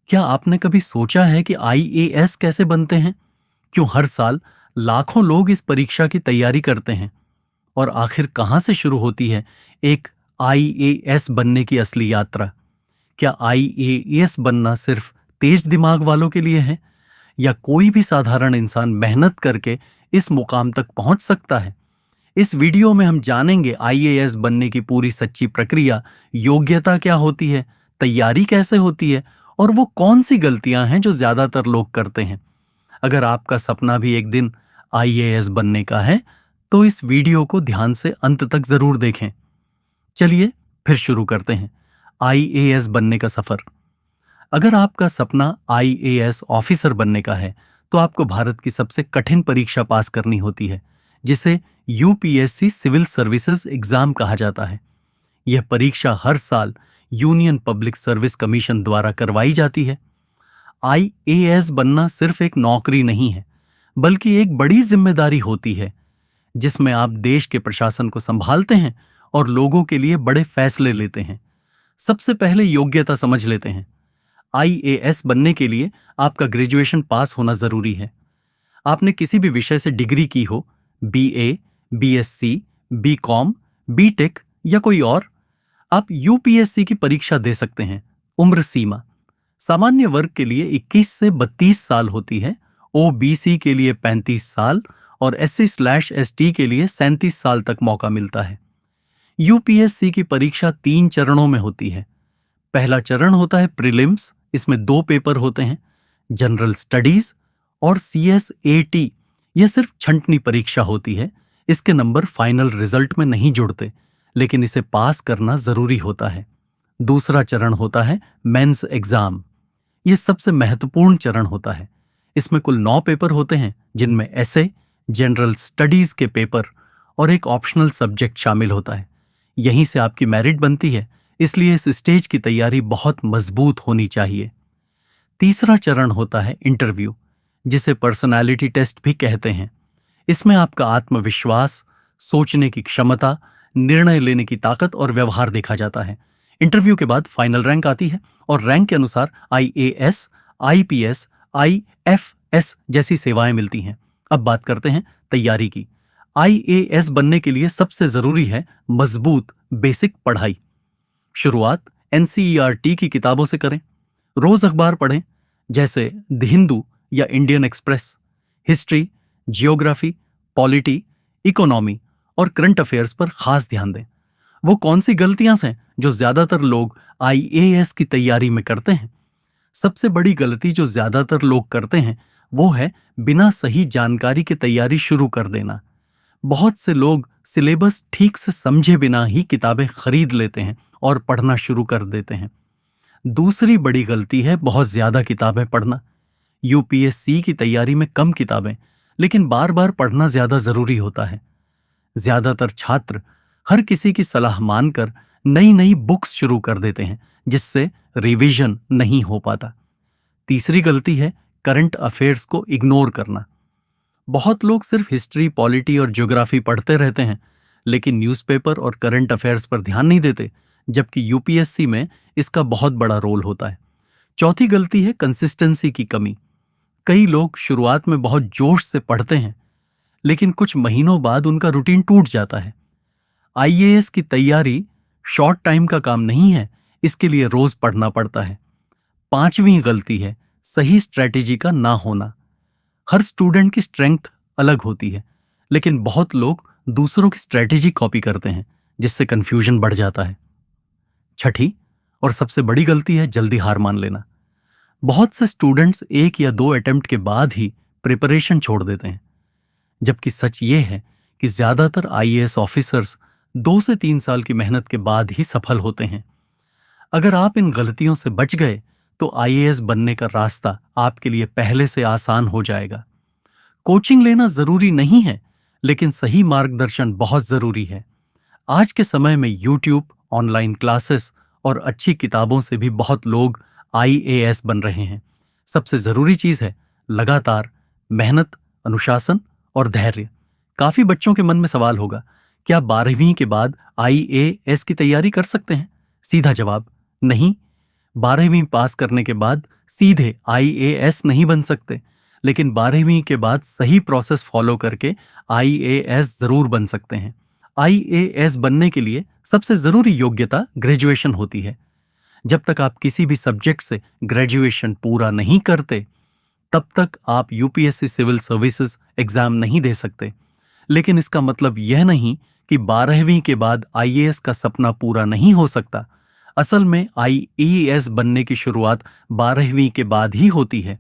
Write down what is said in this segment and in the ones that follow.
क्या आपने कभी सोचा है कि आईएएस कैसे बनते हैं? क्यों हर साल लाखों लोग इस परीक्षा की तैयारी करते हैं? और आखिर कहां से शुरू होती है एक आईएएस बनने की असली यात्रा? क्या आईएएस बनना सिर्फ तेज दिमाग वालों के लिए है, या कोई भी साधारण इंसान मेहनत करके इस मुकाम तक पहुंच सकता है? इस वीडियो में हम जानेंगे आईएएस बनने की पूरी सच्ची प्रक्रिया, योग्यता क्या होती है, तैयारी कैसे होती है, और वो कौन सी गलतियां हैं जो ज्यादातर लोग करते हैं। अगर आपका सपना भी एक दिन आईएएस बनने का है, तो इस वीडियो को ध्यान से अंत तक जरूर देखें। चलिए फिर शुरू करते हैं आईएएस बनने का सफर। अगर आपका सपना आईएएस ऑफिसर बनने का है, तो आपको भारत की सबसे कठिन परीक्षा पास करनी होती है, जिसे यूपीएससी सिविल सर्विसेज एग्जाम कहा जाता है। यह परीक्षा हर साल यूनियन पब्लिक सर्विस कमीशन द्वारा करवाई जाती है। आईएएस बनना सिर्फ एक नौकरी नहीं है, बल्कि एक बड़ी जिम्मेदारी होती है, जिसमें आप देश के प्रशासन को संभालते हैं और लोगों के लिए बड़े फैसले लेते हैं। सबसे पहले योग्यता समझ लेते हैं। आईएएस बनने के लिए आपका ग्रेजुएशन पास होना जरूरी है। आपने किसी भी विषय से डिग्री की हो, बीए, बीएससी, बीकॉम, बीटेक या कोई और, आप यूपीएससी की परीक्षा दे सकते हैं। उम्र सीमा सामान्य वर्ग के लिए 21 से 32 साल होती है, ओबीसी के लिए 35 साल और SC/ST के लिए 37 साल तक मौका मिलता है। यूपीएससी की परीक्षा 3 चरणों में होती है। पहला चरण होता है प्रीलिम्स। इसमें 2 पेपर होते हैं, जनरल स्टडीज और CSAT। यह सिर्फ छंटनी परीक्षा होती है। इसके नंबर फाइनल रिजल्ट में नहीं जुड़ते, लेकिन इसे पास करना जरूरी होता है। दूसरा चरण होता है मेंस एग्जाम। यह सबसे महत्वपूर्ण चरण होता है। इसमें कुल 9 पेपर होते हैं, जिनमें एसे, जनरल स्टडीज के पेपर और एक ऑप्शनल सब्जेक्ट शामिल होता है। यहीं से आपकी मेरिट बनती है, इसलिए इस स्टेज की तैयारी बहुत मजबूत होनी चाहिए। तीसरा चरण होता है इंटरव्यू, जिसे पर्सनालिटी टेस्ट भी कहते हैं। इसमें आपका आत्मविश्वास, सोचने की क्षमता, निर्णय लेने की ताकत और व्यवहार देखा जाता है। इंटरव्यू के बाद फाइनल रैंक आती है और रैंक के अनुसार आईएएस, आईपीएस, आईएफएस जैसी सेवाएं मिलती हैं। अब बात करते हैं तैयारी की। आईएएस बनने के लिए सबसे जरूरी है मजबूत बेसिक पढ़ाई। शुरुआत एनसीईआरटी की किताबों से करें। रोज अखबार पढ़ें, जैसे द हिंदू या Indian express. History, geography, polity, economy और करंट अफेयर्स पर खास ध्यान दें। वो कौन सी गलतियां हैं जो ज्यादातर लोग आईएएस की तैयारी में करते हैं? सबसे बड़ी गलती जो ज्यादातर लोग करते हैं वो है बिना सही जानकारी के तैयारी शुरू कर देना। बहुत से लोग सिलेबस ठीक से समझे बिना ही किताबें खरीद लेते हैं और पढ़ना शुरू कर देते हैं। दूसरी बड़ी गलती है बहुत ज्यादा किताबें पढ़ना। यूपीएससी की तैयारी में कम किताबें, लेकिन बार बार पढ़ना ज्यादा जरूरी होता है। ज्यादातर छात्र हर किसी की सलाह मानकर नई नई बुक्स शुरू कर देते हैं, जिससे रिवीजन नहीं हो पाता। तीसरी गलती है करंट अफेयर्स को इग्नोर करना। बहुत लोग सिर्फ हिस्ट्री, पॉलिटी और ज्योग्राफी पढ़ते रहते हैं, लेकिन न्यूज़पेपर और करंट अफेयर्स पर ध्यान नहीं देते, जबकि यूपीएससी में इसका बहुत बड़ा रोल होता है। चौथी गलती है कंसिस्टेंसी की कमी। कई लोग शुरुआत में बहुत जोश से पढ़ते हैं, लेकिन कुछ महीनों बाद उनका रूटीन टूट जाता है। आईएएस की तैयारी शॉर्ट टाइम का काम नहीं है, इसके लिए रोज पढ़ना पड़ता है। पांचवी गलती है सही स्ट्रेटेजी का ना होना। हर स्टूडेंट की स्ट्रेंथ अलग होती है, लेकिन बहुत लोग दूसरों की स्ट्रेटेजी कॉपी करते हैं, जिससे कंफ्यूजन बढ़ जाता है। छठी और सबसे बड़ी गलती है जल्दी हार मान लेना। बहुत से स्टूडेंट्स 1 या 2 अटेम्प्ट के बाद ही प्रिपरेशन छोड़ देते हैं, जबकि सच ये है कि ज्यादातर आईएएस ऑफिसर्स 2 से 3 साल की मेहनत के बाद ही सफल होते हैं। अगर आप इन गलतियों से बच गए, तो आईएएस बनने का रास्ता आपके लिए पहले से आसान हो जाएगा। कोचिंग लेना जरूरी नहीं है, लेकिन सही मार्गदर्शन बहुत जरूरी है। आज के समय में यूट्यूब, ऑनलाइन क्लासेस और अच्छी किताबों से भी बहुत लोग आईएएस बन रहे हैं। सबसे जरूरी चीज है लगातार मेहनत, अनुशासन और धैर्य। काफी बच्चों के मन में सवाल होगा, क्या 12वीं के बाद आईएएस की तैयारी कर सकते हैं? सीधा जवाब, नहीं। 12वीं पास करने के बाद सीधे आईएएस नहीं बन सकते, लेकिन 12वीं के बाद सही प्रोसेस फॉलो करके आईएएस जरूर बन सकते हैं। आईएएस बनने के लिए सबसे जरूरी योग्यता ग्रेजुएशन होती है। जब तक आप किसी भी सब्जेक्ट से ग्रेजुएशन पूरा नहीं करते, तब तक आप यूपीएससी सिविल सर्विसेज एग्जाम नहीं दे सकते। लेकिन इसका मतलब यह नहीं कि 12वीं के बाद आईएएस का सपना पूरा नहीं हो सकता। असल में आईएएस बनने की शुरुआत 12वीं के बाद ही होती है।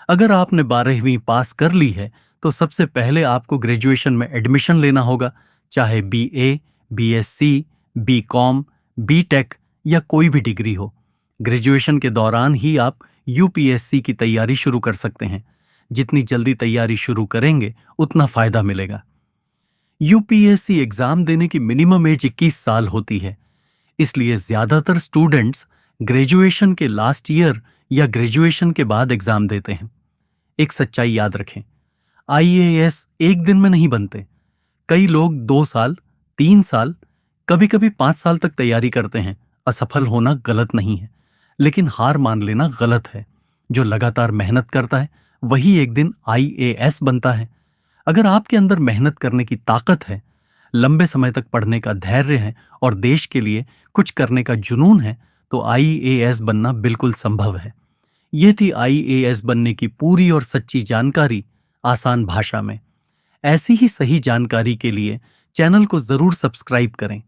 अगर आपने 12वीं पास कर ली है तो सबसे पहले आपको ग्रेजुएशन में एडमिशन लेना होगा, चाहे बीए, बीएससी, बीकॉम, बीटेक या कोई भी डिग्री हो। ग्रेजुएशन के दौरान ही आप यूपीएससी की तैयारी शुरू कर सकते हैं। जितनी जल्दी तैयारी शुरू करेंगे उतना फायदा मिलेगा। यूपीएससी एग्जाम देने की मिनिमम एज 21 साल होती है, इसलिए ज्यादातर स्टूडेंट्स ग्रेजुएशन के लास्ट ईयर या ग्रेजुएशन के बाद एग्जाम देते हैं। एक सच्चाई याद रखें, आईएएस एक दिन में नहीं बनते। कई लोग 2 साल, 3 साल, कभी कभी 5 साल तक तैयारी करते हैं। असफल होना गलत नहीं है, लेकिन हार मान लेना गलत है। जो लगातार मेहनत करता है वही एक दिन आईएएस बनता है। अगर आपके अंदर मेहनत करने की ताकत है, लंबे समय तक पढ़ने का धैर्य है और देश के लिए कुछ करने का जुनून है, तो आईएएस बनना बिल्कुल संभव है। ये थी आईएएस बनने की पूरी और सच्ची जानकारी आसान भाषा में। ऐसी ही सही जानकारी के लिए चैनल को जरूर सब्सक्राइब करें